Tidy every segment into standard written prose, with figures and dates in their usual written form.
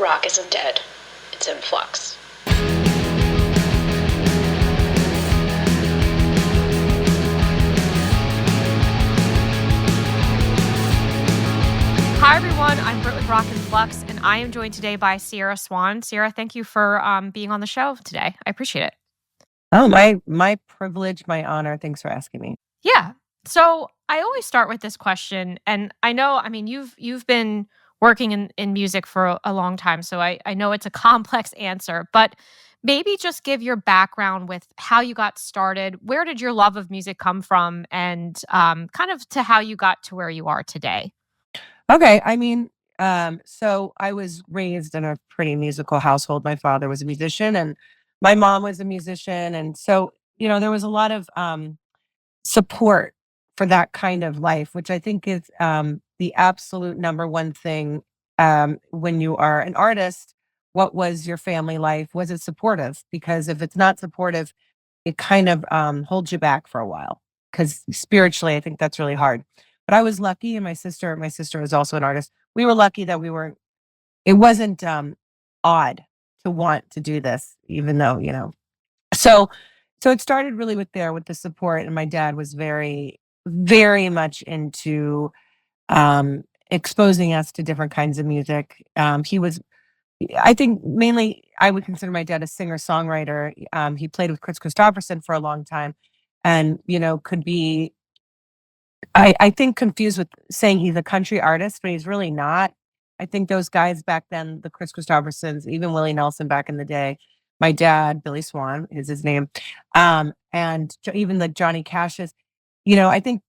Rock isn't dead. It's in flux. Hi, everyone. I'm Britt with Rock and Flux, and I am joined today by Sierra Swan. Sierra, thank you for being on the show today. I appreciate it. Oh, my privilege, my honor. Thanks for asking me. Yeah. So I always start with this question, and I know, I mean, you've been working in music for a long time, so I know it's a complex answer, but maybe just give your background with how you got started. Where did your love of music come from, and kind of to how you got to where you are today? Okay, so I was raised in a pretty musical household. My father was a musician and my mom was a musician. And so, there was a lot of support for that kind of life, which I think is the absolute number one thing when you are an artist. What was your family life? Was it supportive? Because if it's not supportive, it kind of holds you back for a while. Because spiritually, I think that's really hard. But I was lucky, and my sister was also an artist. We were lucky that we were. It wasn't odd to want to do this, even though So, so it started really with the support, and my dad was very, very much into um, exposing us to different kinds of music. He was, I think, mainly I would consider my dad a singer songwriter. He played with Chris Christopherson for a long time, and could be I think confused with saying he's a country artist, but he's really not. I think those guys back then, the Chris Christophersons, even Willie Nelson back in the day, my dad, Billy Swan is his name, and even the Johnny Cash's, I think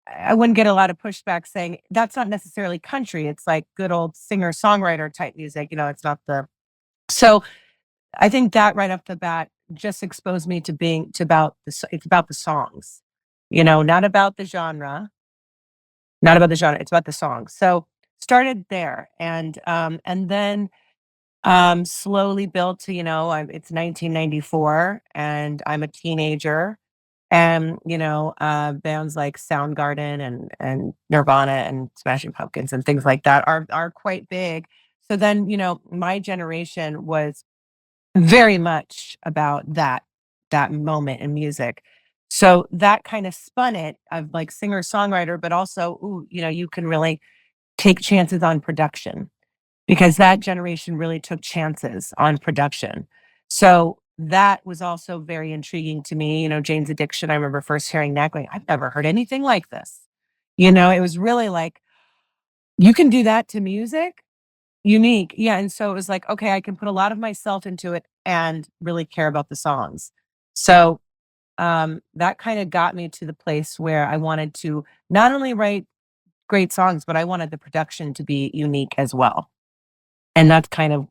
I wouldn't get a lot of pushback saying that's not necessarily country. It's like good old singer songwriter type music. It's not the so I think that right off the bat just exposed me to being to about it's about the songs, not about the genre, not about the genre, it's about the song. So, started there and then, slowly built to, it's 1994 and I'm a teenager and, bands like Soundgarden and Nirvana and Smashing Pumpkins and things like that are quite big. So then, my generation was very much about that moment in music. So that kind of spun it of like singer-songwriter, but also, ooh, you can really take chances on production because that generation really took chances on production. So that was also very intriguing to me. Jane's Addiction, I remember first hearing that going, I've never heard anything like this. It was really like, you can do that to music? Unique, yeah, and so it was like, okay, I can put a lot of myself into it and really care about the songs. So, that kinda got me to the place where I wanted to not only write great songs, but I wanted the production to be unique as well, and that's kind of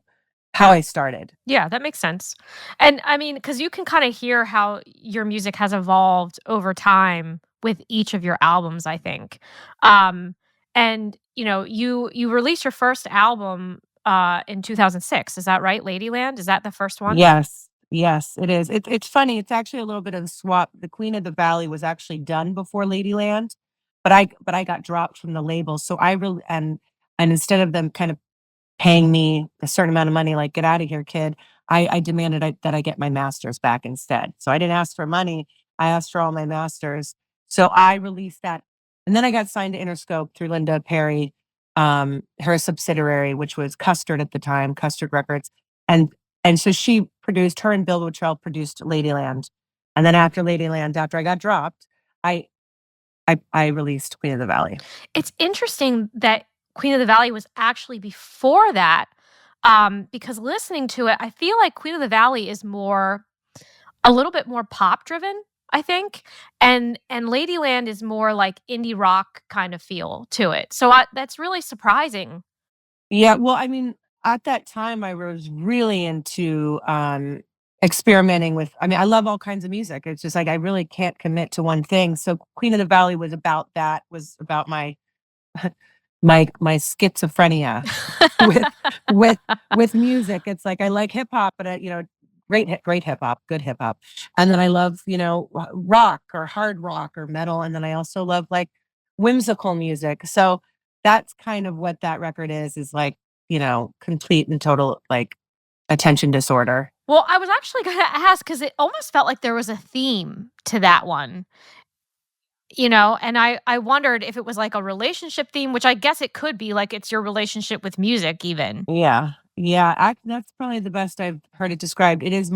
how I started. Yeah, that makes sense. And I mean, because you can kind of hear how your music has evolved over time with each of your albums, I think. Um, and you released your first album in 2006. Is that right? Ladyland? Is that the first one? Yes, yes, it is. It's funny, it's actually a little bit of a swap. The Queen of the Valley was actually done before Ladyland, but I got dropped from the label, so I really and instead of them kind of paying me a certain amount of money, like, "Get out of here, kid." I demanded that I get my masters back instead. So I didn't ask for money, I asked for all my masters. So I released that, and then I got signed to Interscope through Linda Perry, her subsidiary, which was Custard at the time, Custard Records, and and so she produced her and Bill Wittrell produced Ladyland, and then after Ladyland, after I got dropped, I I released Queen of the Valley. It's interesting that Queen of the Valley was actually before that, because listening to it, I feel like Queen of the Valley is more a little bit more pop driven, I think, and Ladyland is more like indie rock kind of feel to it. So that's really surprising. Yeah, well, I mean, at that time, I was really into, experimenting with I love all kinds of music. It's just like I really can't commit to one thing. So Queen of the Valley was about that, was about my my schizophrenia with with with music. It's like I like hip hop, but great hip hop, good hip hop. And then I love, rock or hard rock or metal. And then I also love like whimsical music. So that's kind of what that record is like complete and total like attention disorder. Well, I was actually gonna ask because it almost felt like there was a theme to that one, and I wondered if it was like a relationship theme, which I guess it could be, like it's your relationship with music even. Yeah. Yeah, that's probably the best I've heard it described. It is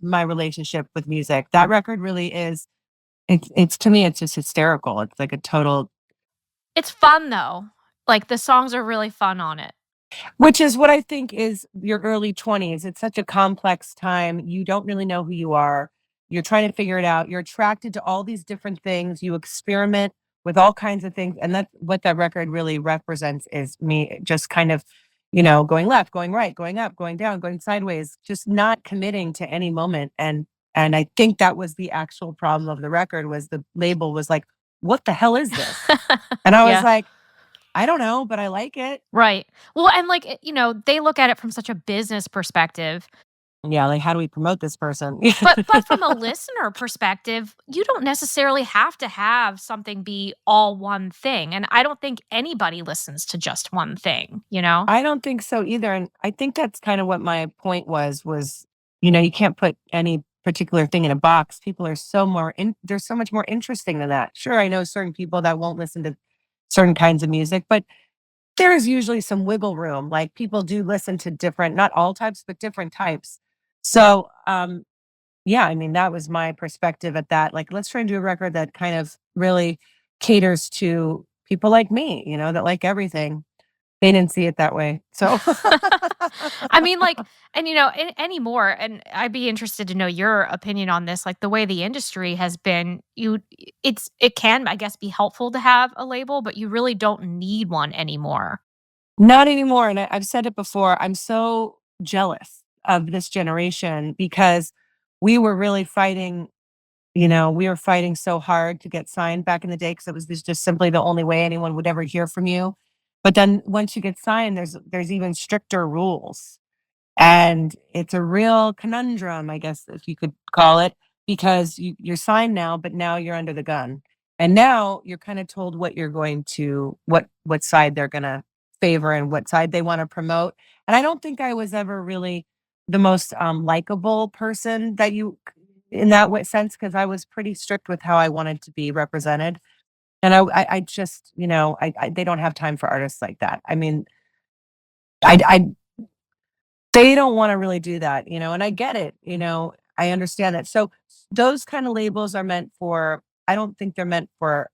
my relationship with music. That record really is it's to me, it's just hysterical. It's like a total. It's fun though. Like the songs are really fun on it. Which is what I think is your early 20s. It's such a complex time. You don't really know who you are. You're trying to figure it out. You're attracted to all these different things. You experiment with all kinds of things. And that's what that record really represents is me just kind of, going left, going right, going up, going down, going sideways, just not committing to any moment. And I think that was the actual problem of the record was the label was like, what the hell is this? And I was Yeah. like, I don't know, but I like it. Right. Well, and like, they look at it from such a business perspective, Yeah, like, how do we promote this person? but from a listener perspective, you don't necessarily have to have something be all one thing, and I don't think anybody listens to just one thing, you know? I don't think so either, and I think that's kind of what my point was, you can't put any particular thing in a box. People are so more in they're so much more interesting than that. Sure, I know certain people that won't listen to certain kinds of music, but there is usually some wiggle room, like, people do listen to different not all types, but different types. So, yeah, I mean, that was my perspective at that. Like, let's try and do a record that kind of really caters to people like me, that like everything. They didn't see it that way. So I mean, like, and anymore, and I'd be interested to know your opinion on this. Like the way the industry has been, it can, I guess, be helpful to have a label, but you really don't need one anymore. not anymore. And I've said it before. I'm so jealous of this generation because we were really fighting. We were fighting so hard to get signed back in the day because it was just simply the only way anyone would ever hear from you. But then once you get signed, there's even stricter rules. And it's a real conundrum, I guess, if you could call it, because you're signed now, but now you're under the gun. And now you're kind of told what you're going to, what side they're going to favor and what side they want to promote. And I don't think I was ever really the most likable person that you, in that way, sense, because I was pretty strict with how I wanted to be represented. And I just, they don't have time for artists like that. I mean, I they don't wanna really do that, and I get it, I understand that. So, those kind of labels are meant for I don't think they're meant for,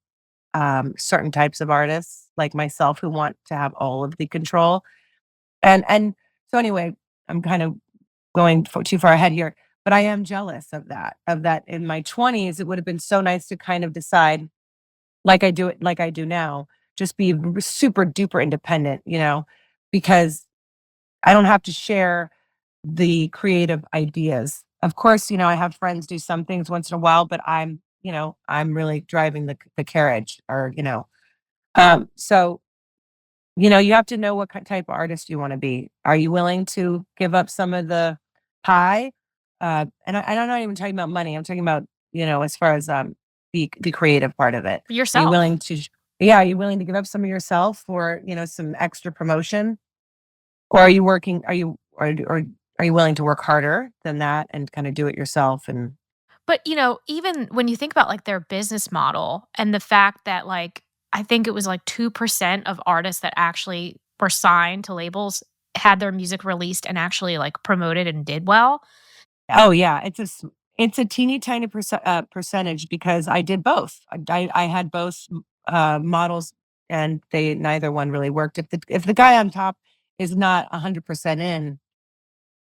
certain types of artists like myself who want to have all of the control. And so anyway, I'm kind of going too far ahead here, but I am jealous of that in my 20s, it would have been so nice to kind of decide like I do now, just be super duper independent, because I don't have to share the creative ideas. Of course, I have friends do some things once in a while, but I'm really driving the carriage or, so, you have to know what type of artist you want to be. Are you willing to give up some of the pie? And I'm not even talking about money. I'm talking about, as far as the creative part of it. Are you Yourself. willing to, yeah, are you willing to give up some of yourself for, some extra promotion? Or are you working or are you willing to work harder than that and kinda do it yourself and But, even when you think about, like, their business model and the fact that, like, I think it was, like, 2% of artists that actually were signed to labels had their music released and actually, like, promoted and did well. oh, yeah, it's a teeny tiny percentage because I did both. I had both, models, and they neither one really worked. If the guy on top is not 100% in,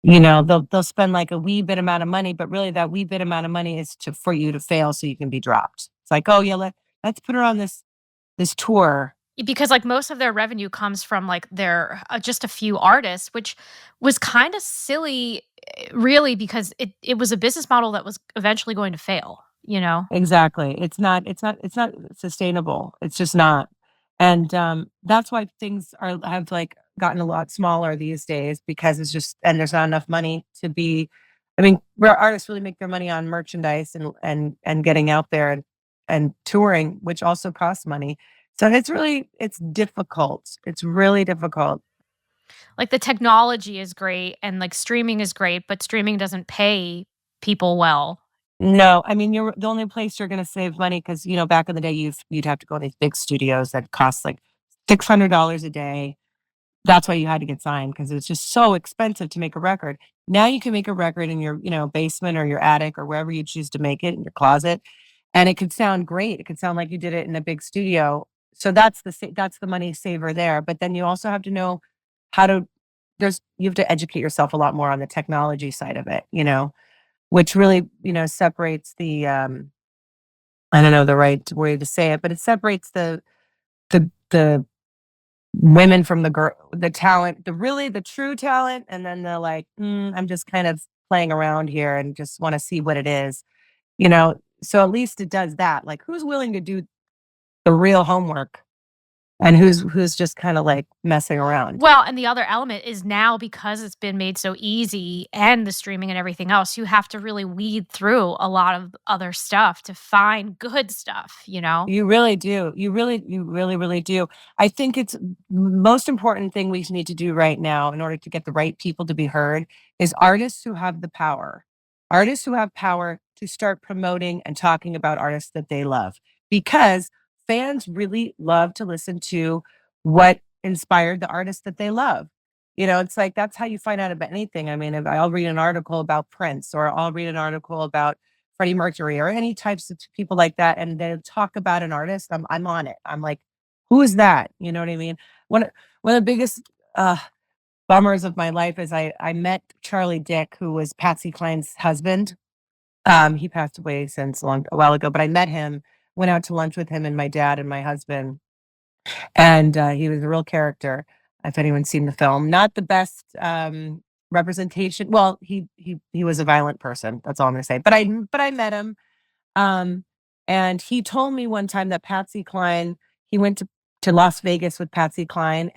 they'll spend, like, a wee bit amount of money, but really that wee bit amount of money is to for you to fail so you can be dropped. It's like, "Oh, yeah, let's put her on this tour." Because, like, most of their revenue comes from, like, their just a few artists, which was kinda silly, really, because it was a business model that was eventually going to fail, you know? Exactly. It's not sustainable. It's just not. And, that's why things have, like, gotten a lot smaller these days because it's just and there's not enough money to be I mean, where artists really make their money on merchandise and getting out there and touring, which also costs money. So it's difficult. It's really difficult. Like, the technology is great and, like, streaming is great, but streaming doesn't pay people well. No, I mean, you're the only place you're gonna save money because back in the day, you'd have to go to these big studios that cost, like, $600 a day. That's why you had to get signed because it was just so expensive to make a record. Now you can make a record in your, basement or your attic or wherever you choose to make it, in your closet, and it could sound great. It could sound like you did it in a big studio. So that's the money saver there, but then you also have to know how to you have to educate yourself a lot more on the technology side of it, which really, separates I don't know the right way to say it, but it separates the women from the talent, the true talent, and then the like, I'm just kind of playing around here and just want to see what it is, So at least it does that. Like, who's willing to do the real homework and who's just kind of like messing around. Well, and the other element is now because it's been made so easy and the streaming and everything else, you have to really weed through a lot of other stuff to find good stuff, you know? You really do. You really, really do. I think it's most important thing we need to do right now in order to get the right people to be heard is artists who have the power. Artists who have power to start promoting and talking about artists that they love. Because fans really love to listen to what inspired the artists that they love. It's like that's how you find out about anything. I mean, if I'll read an article about Prince or I'll read an article about Freddie Mercury or any types of people like that, and they talk about an artist, I'm on it. I'm like, "Who is that?" You know what I mean? One of the biggest, bummers of my life is I met Charlie Dick, who was Patsy Cline's husband. He passed away since a while ago, but I met him, went out to lunch with him and my dad and my husband, and, he was a real character, if anyone's seen the film. Not the best, representation well, he was a violent person, that's all I'm gonna say, but I met him, um, and he told me one time that Patsy Cline he went to Las Vegas with Patsy Cline,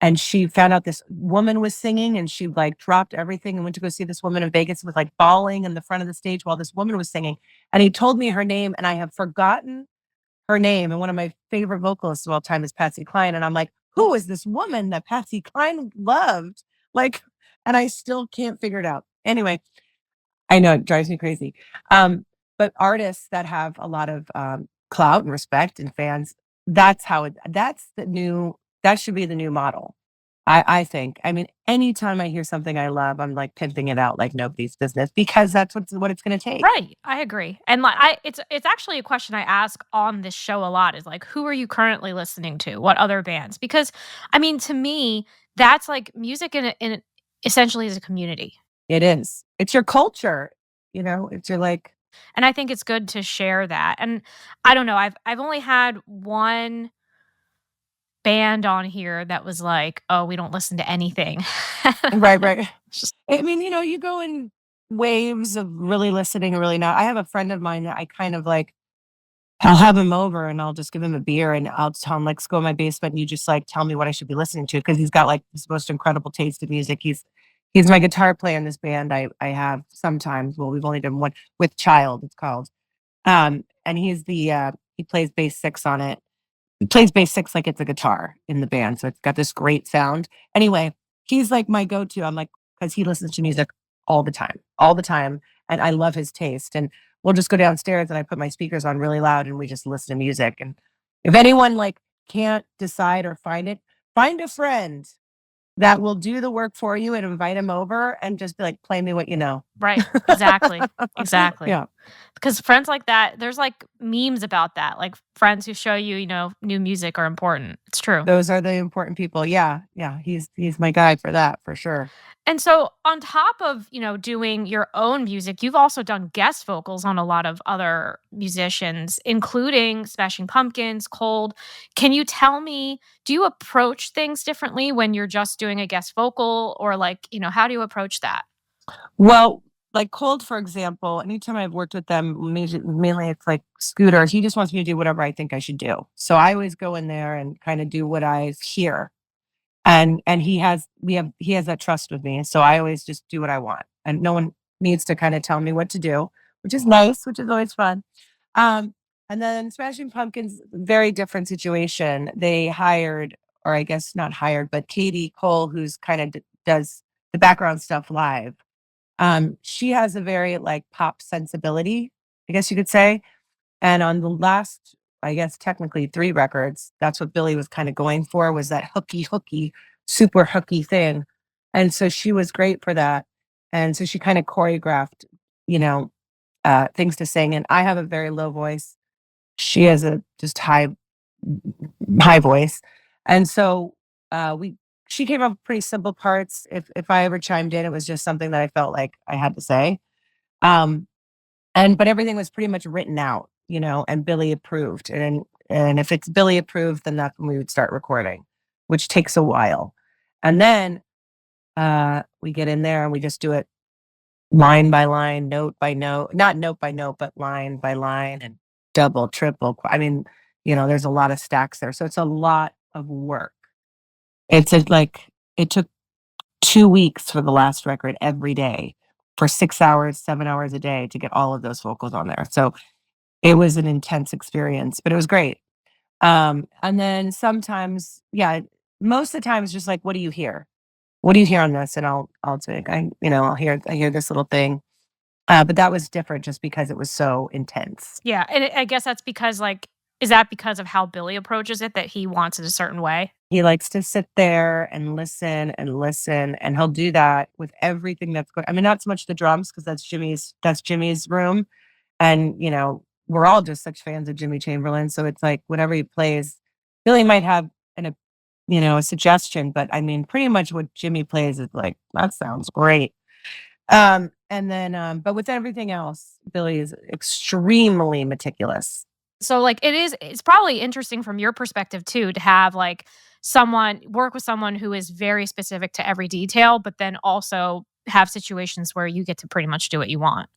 and she found out this woman was singing, and she, like, dropped everything and went to go see this woman in Vegas, and was, like, bawling in the front of the stage while this woman was singing, and he told me her name, and I have forgotten her name, and one of my favorite vocalists of all time is Patsy Cline, and I'm like, "Who is this woman that Patsy Cline loved?" Like, and I still can't figure it out. Anyway, I know it drives me crazy. But artists that have a lot of, clout and respect and fans, that should be the new model. I think. I mean, anytime I hear something I love, I'm, like, pimping it out like nobody's business because that's what it's gonna take. Right, I agree, and, like, it's actually a question I ask on this show a lot is, like, "Who are you currently listening to? What other bands?" Because, I mean, to me, that's, like, music in essentially is a community, It is. It's your culture, It's your, like and I think it's good to share that, and I don't know, I've only had one band on here that was like, "Oh, we don't listen to anything." Right, right. It's just I mean, you go in waves of really listening and really not. I have a friend of mine that I kind of like I'll have him over and I'll just give him a beer and I'll tell him, "Let's go in my basement and you just, like, tell me what I should be listening to," because 'cause he's got, like, this most incredible taste in music. He's my guitar player in this band I have sometimes. Well, we've only done one with Child, it's called. And he plays bass 6 on it. He plays bass 6 like it's a guitar in the band, so it's got this great sound. Anyway, he's like my go-to. I'm like, because he listens to music all the time, and I love his taste, and we'll just go downstairs and I put my speakers on really loud and we just listen to music, and if anyone, like, can't decide or find it, find a friend that will do the work for you and invite him over and just be like, "Play me what you know." right, exactly, exactly. Yeah, Because friends like that there's, like, memes about that, like, friends who show you, new music are important. It's true. those are the important people. Yeah, yeah, he's my guy for that, for sure. And so on top of, doing your own music, you've also done guest vocals on a lot of other musicians, including Smashing Pumpkins, Cold. Can you tell me, do you approach things differently when you're just doing a guest vocal or like, how do you approach that? Well, like Cold, for example, anytime I've worked with them, mainly it's like Scooter, he just wants me to do whatever I think I should do. So I always go in there and kind of do what I hear. And he has that trust with me. So I always just do what I want. And no one needs to kind of tell me what to do, which is nice, which is always fun. Um, and then Smashing Pumpkins, very different situation. They hired or I guess not hired, but Katie Cole, who's kind of does the background stuff live. She has a very like pop sensibility, I guess you could say. And on the last, I guess technically 3 records, that's what Billy was kind of going for, was that hooky, super hooky thing. And so she was great for that. And so she kind of choreographed, you know, things to sing. And I have a very low voice. She has a just high voice. And so we she came up with pretty simple parts. If I ever chimed in, it was just something that I felt like I had to say. Um, and but everything was pretty much written out, and Billy approved. And if it's Billy approved, then that's when we would start recording, which takes a while. And then we get in there and we just do it line by line, note by note, not note by note, but line by line and double, triple. I mean, there's a lot of stacks there. So it's a lot of work. It took 2 weeks for the last record every day for 6 hours, 7 hours a day to get all of those vocals on there. So it was an intense experience, but it was great. And then sometimes, yeah, most of the time it's just like, what do you hear? What do you hear on this? And I'll take, I hear this little thing. But that was different just because it was so intense. Yeah, and I guess that's because, like, is that because of how Billy approaches it, that he wants it a certain way? He likes to sit there and listen, and he'll do that with everything that's going. I mean, not so much the drums because that's Jimmy's room, and we're all just such fans of Jimmy Chamberlain, so it's like whatever he plays, Billy might have a suggestion, but I mean, pretty much what Jimmy plays is like that sounds great. And then, but with everything else, Billy is extremely meticulous. So, like, it's probably interesting from your perspective too to have, like, someone work with someone who is very specific to every detail, but then also have situations where you get to pretty much do what you want.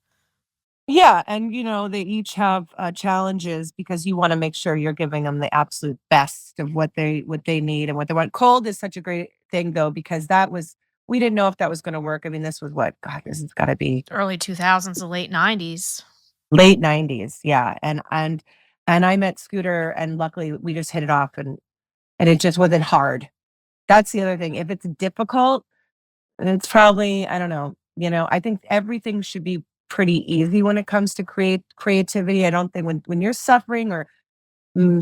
Yeah, and they each have challenges because you want to make sure you're giving them the absolute best of what they need and what they want. Cold is such a great thing though because we didn't know if that was going to work. I mean, this was what God, this has got to be Early 2000s to late 90s. late 90s, yeah, and I met Scooter, and luckily we just hit it off, and it just wasn't hard. That's the other thing. If it's difficult, it's probably, I don't know, I think everything should be pretty easy when it comes to creativity. I don't think when you're suffering or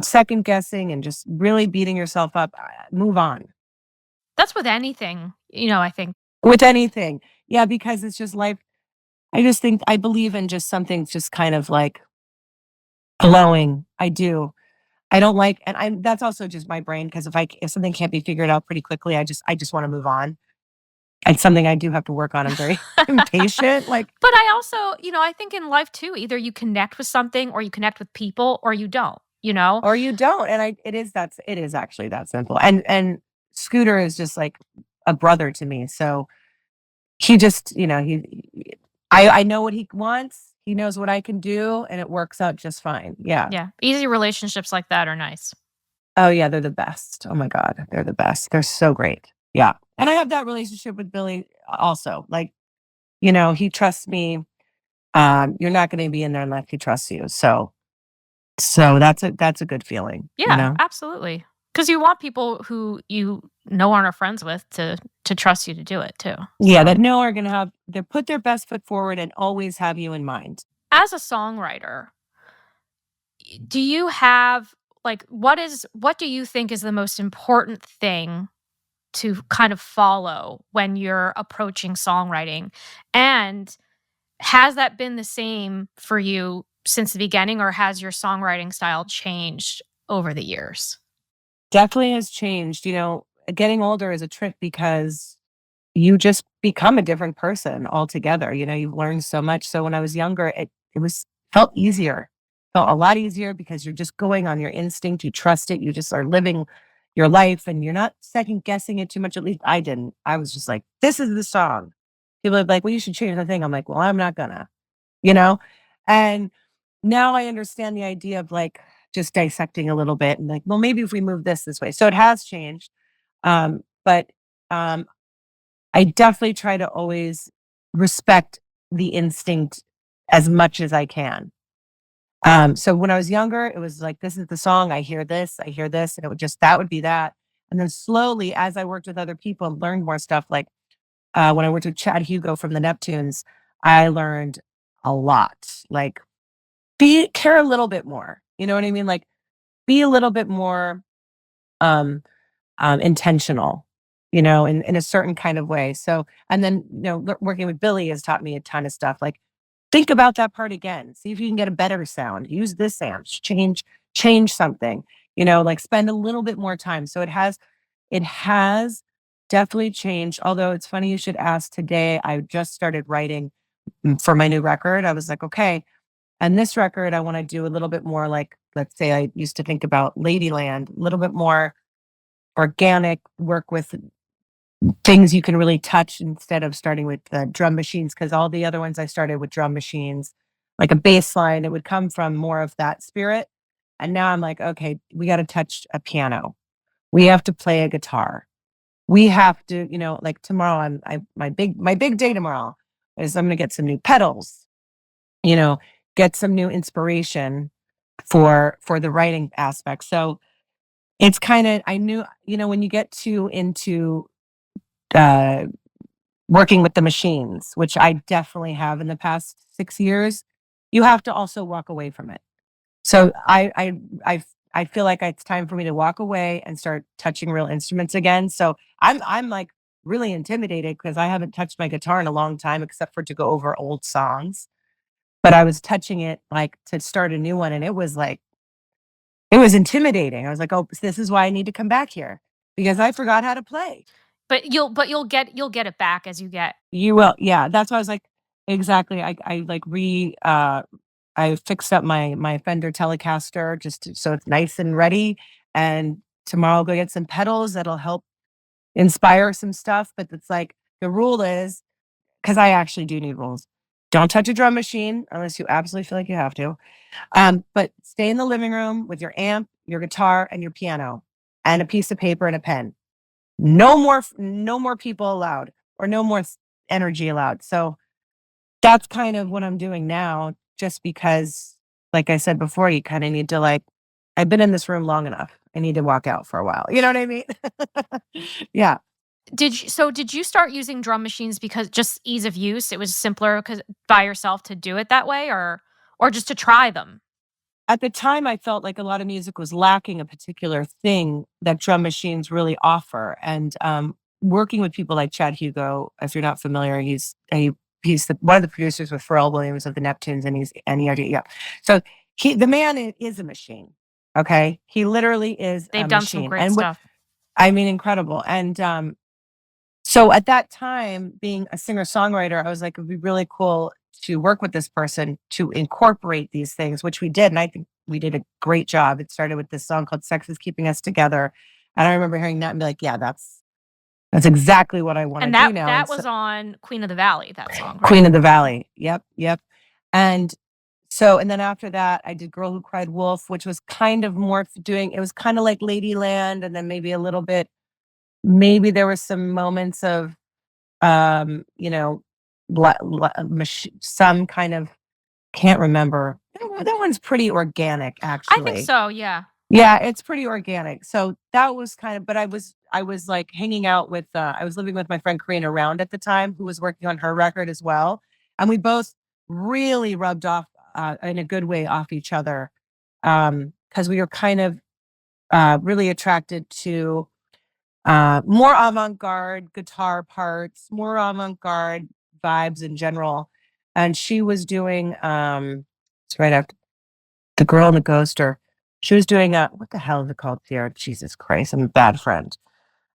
second guessing and just really beating yourself up, move on That's with anything, I think. with anything. Yeah, because it's just life. I just think I believe in just something just kind of like glowing. I do. I don't like, and that's also just my brain because if something can't be figured out pretty quickly, I just want to move on. It's something I do have to work on. I'm very impatient. Like, But I also, I think in life too, either you connect with something or you connect with people or you don't, you know? or you don't. And it is actually that simple. And Scooter is just like a brother to me. So he just, I know what he wants. He knows what I can do, and it works out just fine. Yeah. Yeah. Easy relationships like that are nice. Oh yeah, they're the best. Oh my God, they're the best. They're so great. Yeah. And I have that relationship with Billy also. Like, he trusts me. You're not going to be in there unless he trusts you. So that's a good feeling, Yeah, absolutely. Because you want people who you know and are friends with to trust you to do it too. Yeah, So, that know are gonna they put their best foot forward and always have you in mind. as a songwriter, do you have like what do you think is the most important thing to kind of follow when you're approaching songwriting? And has that been the same for you since the beginning, or has your songwriting style changed over the years? Definitely has changed. Getting older is a trick because you just become a different person altogether. You've learned so much. So when I was younger, it felt easier. Felt a lot easier because you're just going on your instinct. You trust it. You just are living your life and you're not second guessing it too much. At least I didn't. I was just like, this is the song. People are like, well, you should change the thing. I'm like, well, I'm not gonna, you know? And now I understand the idea of like just dissecting a little bit and like, well, maybe if we move this way. So it has changed. But I definitely try to always respect the instinct as much as I can. So when I was younger, it was like, this is the song. I hear this, and it would that would be that. And then slowly, as I worked with other people and learned more stuff, like when I worked with Chad Hugo from the Neptunes, I learned a lot. Like, care a little bit more. You know what I mean? Like, be a little bit more um, intentional, in a certain kind of way. So, and then, working with Billy has taught me a ton of stuff. Like, think about that part again. See if you can get a better sound. Use this amp. Change something. Like spend a little bit more time. So it has definitely changed. Although it's funny you should ask. Today, I just started writing for my new record. I was like, okay, and this record, I want to do a little bit more like, let's say I used to think about Ladyland, a little bit more organic, work with things you can really touch instead of starting with the drum machines. Cause all the other ones I started with drum machines, like a bass line, it would come from more of that spirit. And now I'm like, okay, we got to touch a piano. We have to play a guitar. We have to, like tomorrow, my big day tomorrow is I'm going to get some new pedals, you know, get some new inspiration for the writing aspect. So it's kind of, I knew, when you get into uh, working with the machines, which I definitely have in the past 6 years, you have to also walk away from it. So I feel like it's time for me to walk away and start touching real instruments again. So I'm like really intimidated because I haven't touched my guitar in a long time, except for to go over old songs. But I was touching it like to start a new one, and it was intimidating. I was like, oh, this is why I need to come back here because I forgot how to play. But you'll get it back as you get. You will, yeah. That's why I was like, exactly. I like I fixed up my Fender Telecaster so it's nice and ready. And tomorrow I'll go get some pedals that'll help inspire some stuff. But it's like the rule is, because I actually do need rules. Don't touch a drum machine unless you absolutely feel like you have to. But stay in the living room with your amp, your guitar, and your piano, and a piece of paper and a pen. No more people allowed, or no more energy allowed. So that's kind of what I'm doing now, just because, like I said before, you kind of need to like, I've been in this room long enough. I need to walk out for a while. You know what I mean? Yeah. Did you start using drum machines because just ease of use? It was simpler because by yourself to do it that way, or just to try them? At the time, I felt like a lot of music was lacking a particular thing that drum machines really offer. And working with people like Chad Hugo, if you're not familiar, he's one of the producers with Pharrell Williams of the Neptunes, and yeah. So the man is a machine. Okay, he literally is a They've done some machine, great and what stuff. I mean, incredible. And so at that time, being a singer-songwriter, I was like, it'd be really cool to work with this person to incorporate these things, which we did. And I think we did a great job. It started with this song called Sex is Keeping Us Together. And I remember hearing that and be like, yeah, that's exactly what I want to And do that now. And that so, was on Queen of the Valley, that song, right? Queen of the Valley. Yep, yep. And so, and then after that, I did Girl Who Cried Wolf, which was kind of more it was kind of like Ladyland, and then maybe a little bit, maybe there were some moments of you know, some kind of, can't remember. That one's pretty organic, I think actually. so, yeah. Yeah, it's pretty organic. So that was kind of, but I was like hanging out with, I was living with my friend Karina Round at the time, who was working on her record as well. And we both really rubbed off, in a good way, off each other. Because we were kind of really attracted to more avant-garde guitar parts, more avant-garde vibes in general. And she was doing, it's right after The Girl and the Ghoster. She was doing what the hell is it called, Sierra? Jesus Christ, I'm a bad friend.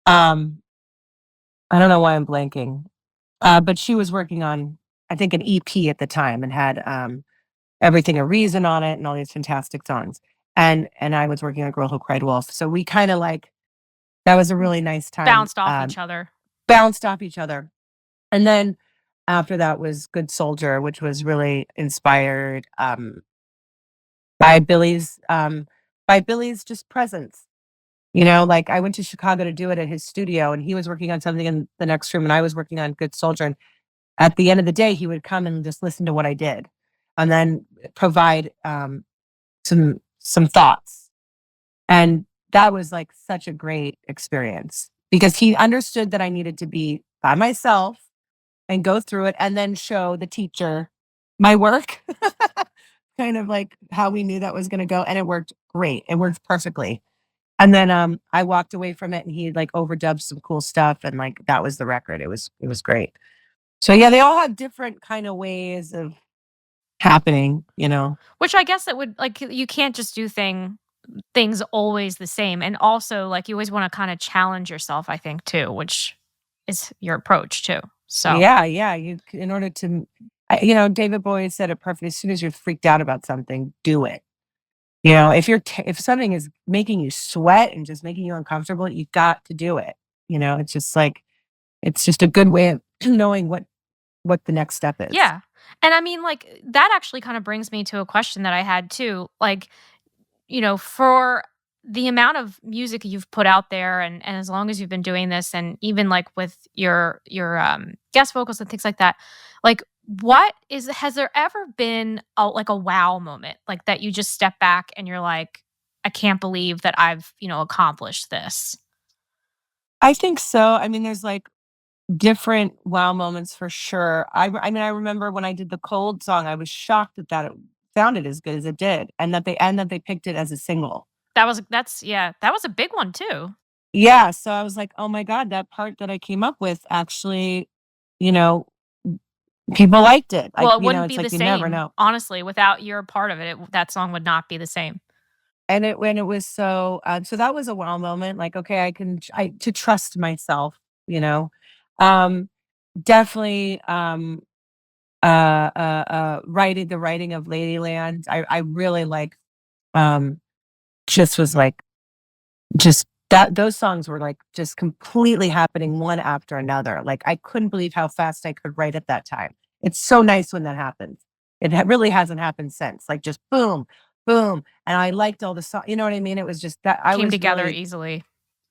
Um, I don't know why I'm blanking. But she was working on, I think, an EP at the time, and had Everything a Reason on it and all these fantastic songs. And I was working on Girl Who Cried Wolf. So we kind of like, that was a really nice time. Bounced off each other. Bounced off each other. And then after that was Good Soldier, which was really inspired by Billy's just presence. Like I went to Chicago to do it at his studio, and he was working on something in the next room, and I was working on Good Soldier. And at the end of the day, he would come and just listen to what I did, and then provide some thoughts. And that was like such a great experience because he understood that I needed to be by myself and go through it and then show the teacher my work, kind of like how we knew that was going to go. And it worked great. It worked perfectly. And then I walked away from it and he like overdubbed some cool stuff and like that was the record. It was great. So yeah, they all have different kind of ways of happening, you know. Which I guess it would like you can't just do things always the same. And also like you always want to kind of challenge yourself, I think, too, which is your approach too. So Yeah, yeah. In order to, David Bowie said it perfectly. As soon as you're freaked out about something, do it. If something is making you sweat and just making you uncomfortable, you've got to do it. It's just like it's just a good way of knowing what the next step is. yeah. And I mean, like, that actually kind of brings me to a question that I had too. Like, for the amount of music you've put out there and as long as you've been doing this and even like with your guest vocals and things like that, like has there ever been like a wow moment like that you just step back and you're like, I can't believe that I've, accomplished this? I think so. I mean, there's like different wow moments for sure. I mean, I remember when I did the Cold song, I was shocked that it sounded as good as it did, and that they picked it as a single. That was a big one too. Yeah, so I was like, "Oh my god, that part that I came up with actually, you know, people liked it." Well, it wouldn't It's be the like you never same. know. Honestly, without your part of it, that song would not be the same. And when it was so that was a wow moment, like, okay, to trust myself, you know. Um, definitely, writing the writing of Ladyland, I really like, um, just was like just that those songs were, like, just completely happening one after another, like, I couldn't believe how fast I could write at that time. It's so nice when that happens. It really hasn't happened since, like, just boom, boom, and I liked all the you know what I mean? It was just that I Came was together really easily.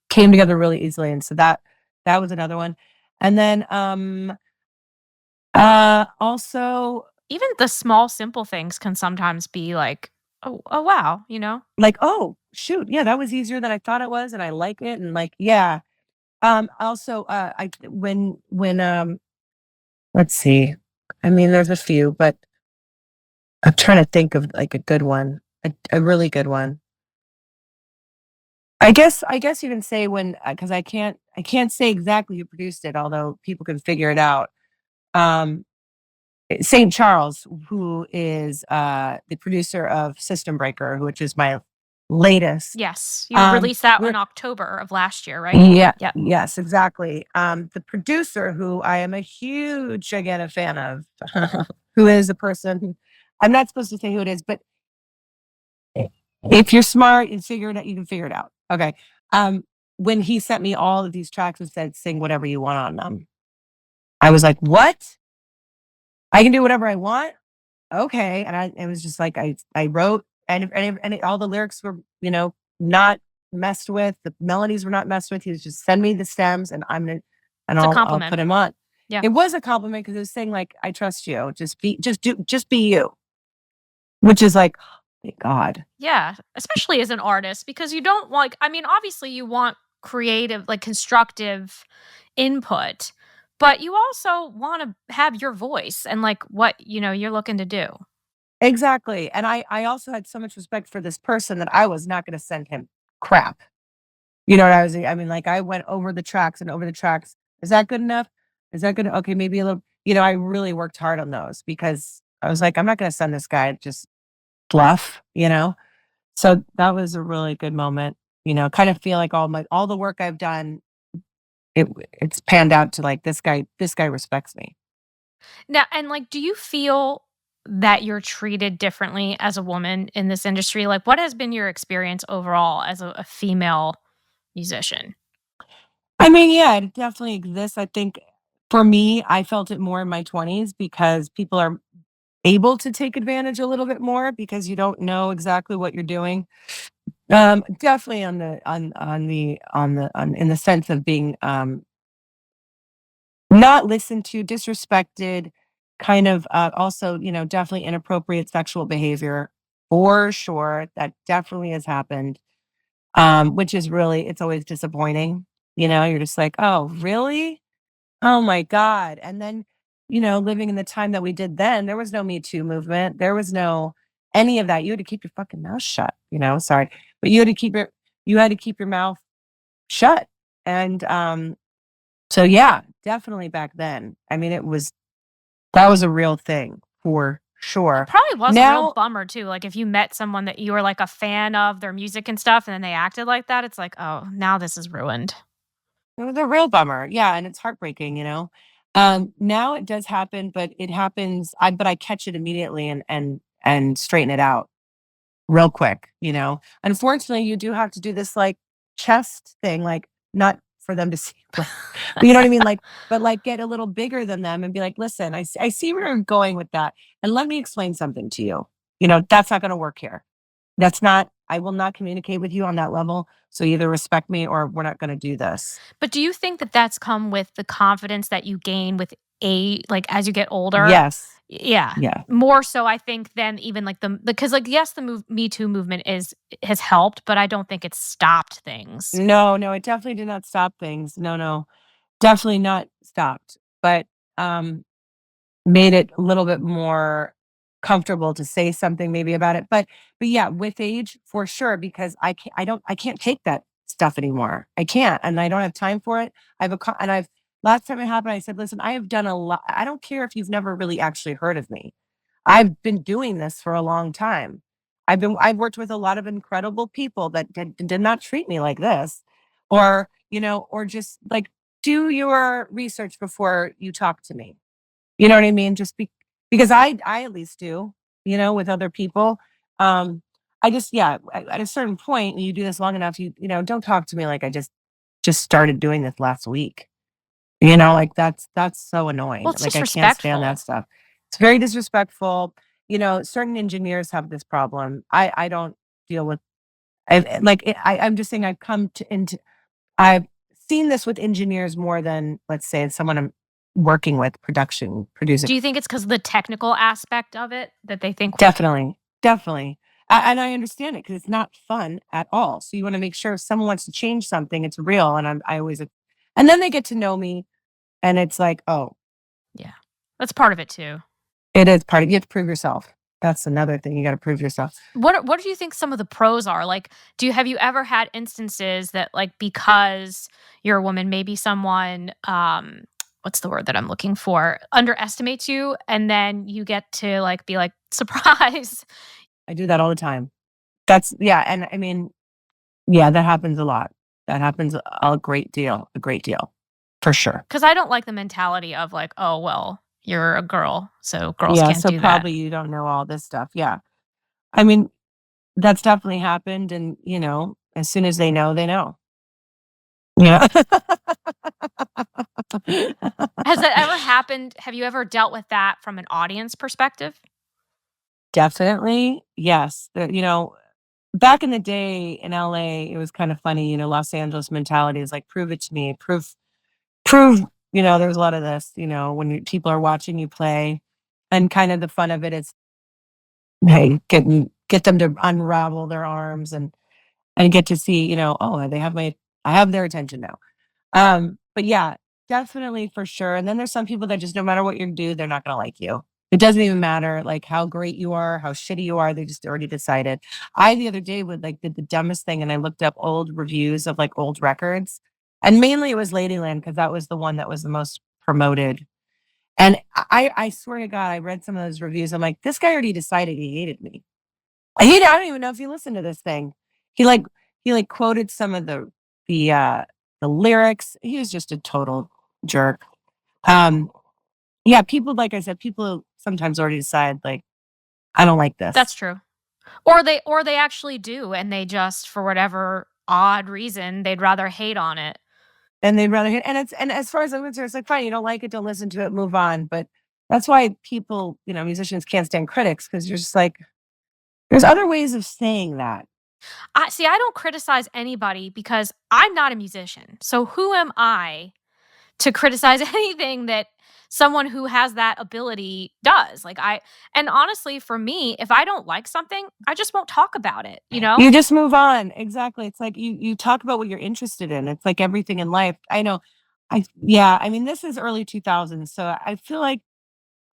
came together really easily, and so that was another one. And then, also, Even the small simple things can sometimes be like, "Oh, wow," you know? like, "Oh, shoot, yeah, that was easier than I thought it was, and I like it," and, like, yeah. Also, I when, let's see. I mean, there's a few, but I'm trying to think of, like, a good one, a really good one. I guess you can say when, because I can't say exactly who produced it, although people can figure it out. Um, St. Charles, who is, the producer of System Breaker, which is my latest. Yes, you released that in We're October of last year, right? Yeah, Yep. yes, exactly. The producer, who I am a huge, gigantic fan of, who is a person I'm not supposed to say who it is, but I if you're smart and figure it out, you can figure it out. Okay. Um, when he sent me all of these tracks and said, "Sing whatever you want on them," I was like, "What? I can do whatever I want? Okay." And it was just like I wrote all the lyrics were, not messed with. The melodies were not messed with. He was just send me the stems and It's a I'll put compliment. him on. Yeah. It was a compliment because it was saying like, I trust you. Just be you, which is like, thank God. Yeah, especially as an artist because you don't like I mean, obviously you want creative, like constructive input, but you also want to have your voice and like what, you're looking to do. Exactly. And I also had so much respect for this person that I was not going to send him crap. You know what I mean, like, I went over the tracks and over the tracks. Is that good enough? Is that good? Okay, maybe a little, I really worked hard on those because I was like, I'm not gonna send this guy just fluff, you know? So that was a really good moment, kind of feel like all the work I've done, it's panned out to like this guy respects me. Now, and like, do you feel that you're treated differently as a woman in this industry? Like, what has been your experience overall as a female musician? I mean, yeah, it definitely exists. I think for me, I felt it more in my 20s because people are able to take advantage a little bit more because you don't know exactly what you're doing. Definitely in the sense of being, not listened to, disrespected, kind of, also, definitely inappropriate sexual behavior for sure. That definitely has happened. which is really, it's always disappointing. You're just like, oh, really? Oh my God. And then, living in the time that we did then, there was no Me Too movement. There was no any of that. You had to keep your fucking mouth shut, sorry. But you had to keep your mouth shut. And so yeah, definitely back then. I mean, that was a real thing for sure. Probably was a real Now, bummer too, like, if you met someone that you were, like, a fan of their music and stuff, and then they acted like that, it's like, "Oh, now this is ruined." it was a real bummer. Yeah, and it's heartbreaking. Now it does happen, but it happens, but I catch it immediately and straighten it out real quick. Unfortunately, you do have to do this like chest thing, like not for them to see, but you know what I mean? Like, but like get a little bigger than them and be like, listen, I see where you're going with that. And let me explain something to you. That's not going to work here. I will not communicate with you on that level. So either respect me or we're not going to do this. But do you think that that's come with the confidence that you gain with like, as you get older? Yes. Yeah. Yeah. More so, I think, than even, like, because, like, yes, the Me Too movement has helped, but I don't think it's stopped things. No, no, it definitely did not stop things. No, no, definitely not stopped. But made it a little bit more comfortable to say something maybe about it. But yeah, with age for sure, because I can't take that stuff anymore. I can't, and I don't have time for it. And I've last time it happened, I said, listen, I have done a lot. I don't care if you've never really actually heard of me. I've been doing this for a long time. I've worked with a lot of incredible people that did not treat me like this, or just like do your research before you talk to me. You know what I mean? Because I at least do, with other people. I just, yeah, at a certain point, you do this long enough, don't talk to me like I just started doing this last week. Like that's so Well, annoying. it's Like I can't stand disrespectful. that stuff. It's very disrespectful. Certain engineers have this problem. I don't deal with. I'm just saying I've seen this with engineers more than, let's say, someone I'm working with, producing. Do you think it's because of the technical aspect of it that they think? Definitely, definitely. And I understand it because it's not fun at all. So you want to make sure if someone wants to change something, it's real. And I always, and then they get to know me, and it's like, oh, Yeah. That's part of it too. it is part of. You have to prove yourself. That's another thing. You got to prove yourself. What do you think some of the pros are? Like, have you ever had instances that, like, because you're a woman, maybe someone, what's the word that I'm looking for, underestimates you, and then you get to, like, be like, "Surprise." I do that all the time. That's yeah, and I mean, yeah, that happens a lot. That happens a great deal, for sure. Because I don't like the mentality of, like, "Oh, well, you're a girl, so girls Yeah, can't so do that." probably you don't know all this stuff. Yeah, I mean, that's definitely happened, and as soon as they know, they know. Yeah. Has that ever happened? Have you ever dealt with that from an audience perspective? Definitely, yes. Back in the day in LA, it was kind of funny, Los Angeles mentality is like, prove it to me, prove, there was a lot of this, when people are watching you play. And kind of the fun of it is, hey, get them to unravel their arms and get to see, oh, I have their attention now. But yeah, definitely for sure. And then there's some people that just no matter what you do, they're not gonna like you. It doesn't even matter like how great you are, how shitty you are, they just already decided. I the other day would like did the dumbest thing and I looked up old reviews of like old records. And mainly it was Ladyland because that was the one that was the most promoted. And I swear to God, I read some of those reviews. I'm like, this guy already decided he hated me. I don't even know if he listened to this thing. He like he like quoted some of the uh the lyrics. He was just a total jerk. Um yeah, people like I said, people sometimes already decide like I don't like That's this. true. Or they actually do, and they just, for whatever odd reason, they'd rather hate on it. And they'd rather hit and as far as I'm concerned, it's like fine, you don't like it, don't listen to it, move on. But that's why people, musicians can't stand critics because you're just like, there's other ways of saying that. I don't criticize anybody because I'm not a musician. So who am I to criticize anything that someone who has that ability does. And honestly, for me, if I don't like something, I just won't talk about it, you know? You just move on. Exactly. It's like you talk about what you're interested in. It's like everything in life. I know. Yeah, I mean, this is early 2000s, so I feel like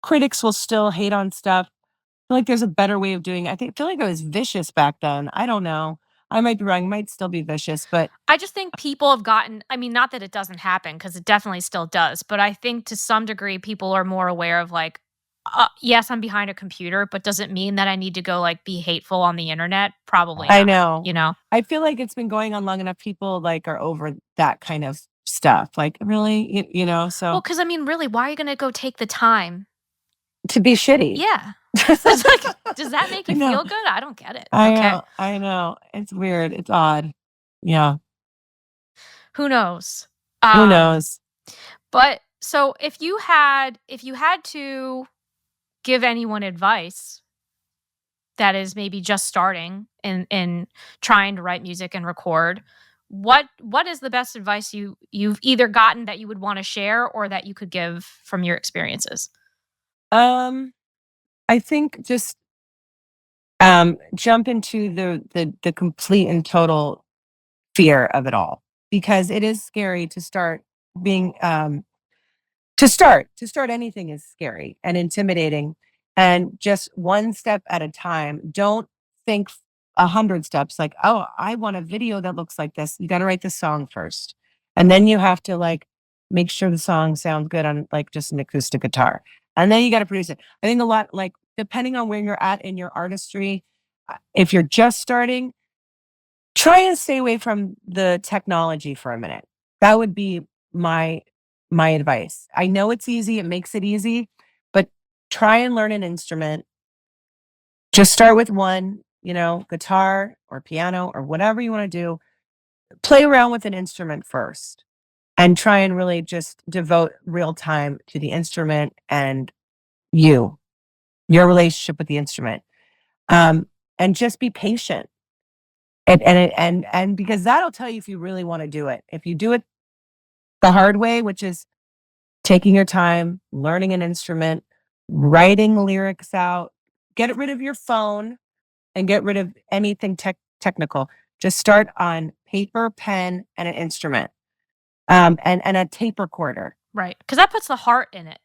critics will still hate on stuff. I feel like there's a better way of doing it. I feel like it was vicious back then. I don't know. I might be wrong. It might still be vicious, but I just think people have gotten, I mean, not that it doesn't happen because it definitely still does, but I think to some degree people are more aware of like, yes, I'm behind a computer, but does it mean that I need to go like be hateful on the internet? Probably I not, know. you know? I feel like it's been going on long enough. People like are over that kind of stuff. Like really, Well, so because I mean, really, why are you going to go take the time? to be shitty. Yeah. It's like, does that make I you know. feel good? I don't get it. I Okay. know. I know. It's weird. It's odd. Yeah. Who knows? Who Um, knows? but so if you had to give anyone advice that is maybe just starting in trying to write music and record, what is the best advice you've either gotten that you would want to share or that you could give from your experiences? Um, I think just jump into the complete and total fear of it all because it is scary to start being to start anything is scary and intimidating, and just one step at a time. Don't think 100 steps like, oh, I want a video that looks like this. You got to write the song first, and then you have to like make sure the song sounds good on like just an acoustic guitar, and then you got to produce it. I think a lot, like, depending on where you're at in your artistry, if you're just starting, try and stay away from the technology for a minute. That would be my my advice. I know it's easy, it makes it easy, but try and learn an instrument. Just start with one, guitar or piano or whatever you want to do. Play around with an instrument first and try and really just devote real time to the instrument and you, your relationship with the instrument. Um, and just be patient. And because that'll tell you if you really want to do it. If you do it the hard way, which is taking your time, learning an instrument, writing lyrics out, get rid of your phone and get rid of anything technical. Just start on paper, pen, and an instrument, and a tape recorder. Right. Because that puts the heart in it.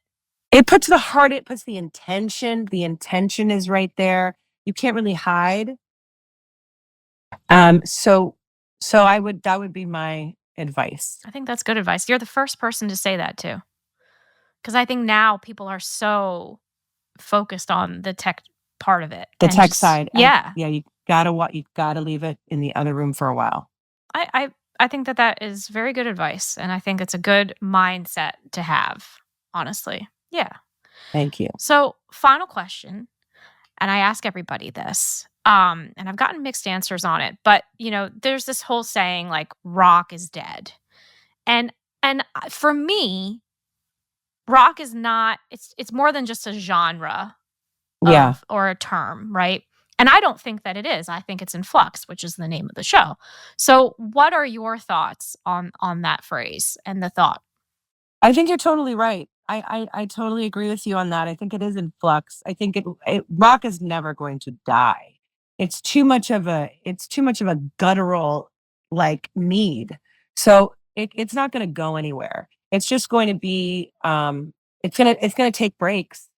It puts the heart, it puts the intention. The intention is right there. You can't really hide. So that would be my advice. I think that's good advice. You're the first person to say that too. Because I think now people are so focused on the tech part of it. The And tech just, side. And yeah. yeah, you gotta leave it in the other room for a while. I think that is very good advice, and I think it's a good mindset to have, honestly. Yeah. Thank you. So, final question, and I ask everybody this, and I've gotten mixed answers on it, but, there's this whole saying, like, "Rock is dead." And for me, rock is not it's more than just a genre Yeah. or a term, right? And I don't think that it is. I think it's in flux, which is the name of the show. So, what are your thoughts on that phrase and the thought? I think you're totally right. I totally agree with you on that. I think it is in flux. I think rock is never going to die. It's too much of a guttural like need. So it's not going to go anywhere. It's just going to be it's going to take breaks.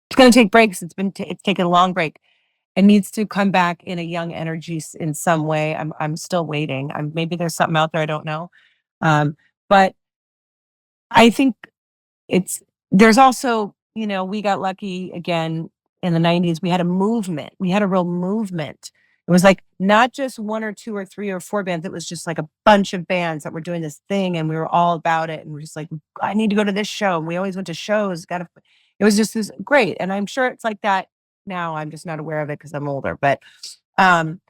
It's going to take breaks. It's taken a long break. It needs to come back in a young energy in some way. I'm still waiting. Maybe there's something out there I don't know. But I think it's there's also, we got lucky again in the 90s. We had a movement. We had a real movement. It was like not just one or two or three or four bands. It was just like a bunch of bands that were doing this thing and we were all about it. And we're just like, I need to go to this show. And we always went to shows. It was just this great. And I'm sure it's like that now. I'm just not aware of it because I'm older. But um,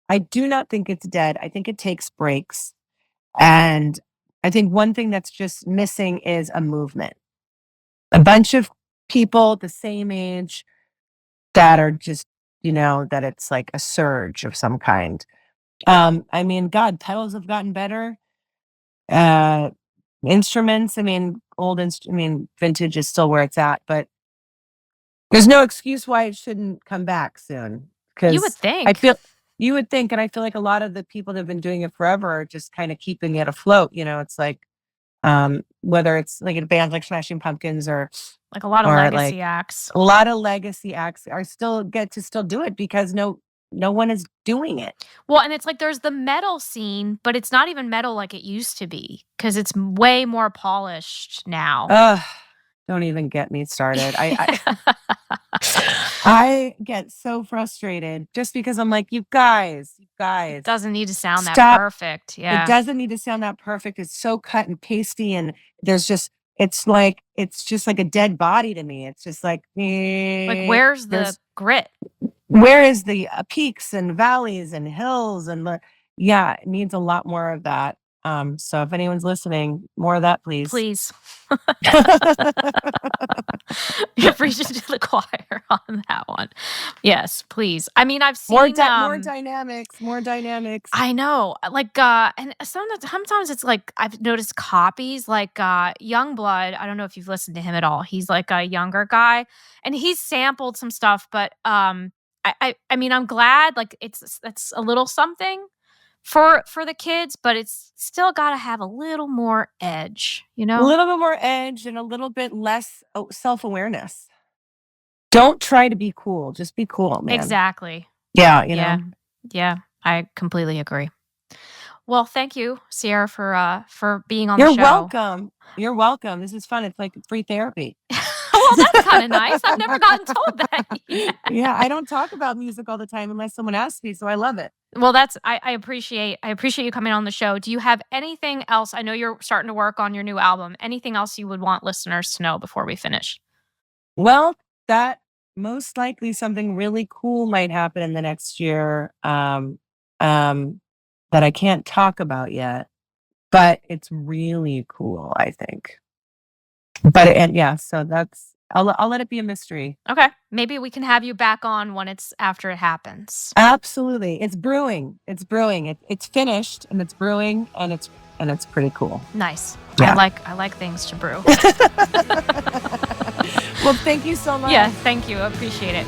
I do not think it's dead. I think it takes breaks. And I think one thing that's just missing is a movement, a bunch of people the same age that are just, that it's like a surge of some kind. I mean, God, pedals have gotten better. Uh, instruments. I mean, vintage is still where it's at, but there's no excuse why it shouldn't come back soon. You would Because I think. feel you would think, and I feel like a lot of the people that have been doing it forever are just kind of keeping it afloat. It's like whether it's like in bands like Smashing Pumpkins or Like a lot of or legacy like acts. a lot of legacy acts are still get to still do it because no one is doing it. Well, and it's like there's the metal scene, but it's not even metal like it used to be because it's way more polished now. Ugh, don't even get me started. I get so frustrated just because I'm like, you guys, It doesn't need to sound that stop. perfect. It Yeah. doesn't need to sound that perfect. It's so cut and pasty, and it's just like a dead body to me. It's just like, Like, where's the grit? where is the peaks and valleys and hills yeah, it needs a lot more of that. So if anyone's listening, more of that, please. Please. You're preaching to the choir on that one. Yes, please. I mean, I've seen more dynamics. I know. Like and sometimes it's like I've noticed copies like Youngblood. I don't know if you've listened to him at all. He's like a younger guy and he's sampled some stuff, but I mean, I'm glad like that's a little something for the kids, but it's still got to have a little more edge, A little bit more edge and a little bit less self-awareness. Don't try to be cool. Just be cool, man. Exactly. Yeah, Yeah, I completely agree. Well, thank you, Sierra, for being on the show. You're welcome. This is fun. It's like free therapy. Well, that's kind of nice. I've never gotten told that yet. Yeah, I don't talk about music all the time unless someone asks me, so I love it. Well, I appreciate you coming on the show. Do you have anything else? I know you're starting to work on your new album. Anything else you would want listeners to know before we finish? Well, that most likely something really cool might happen in the next year that I can't talk about yet, but it's really cool, I think. So I'll let it be a mystery. Okay. Maybe we can have you back on when it's after it happens. Absolutely. It's brewing. It's finished and it's brewing and it's pretty cool. Nice. Yeah. I like things to brew. Well, thank you so much. Yeah, thank you. I appreciate it.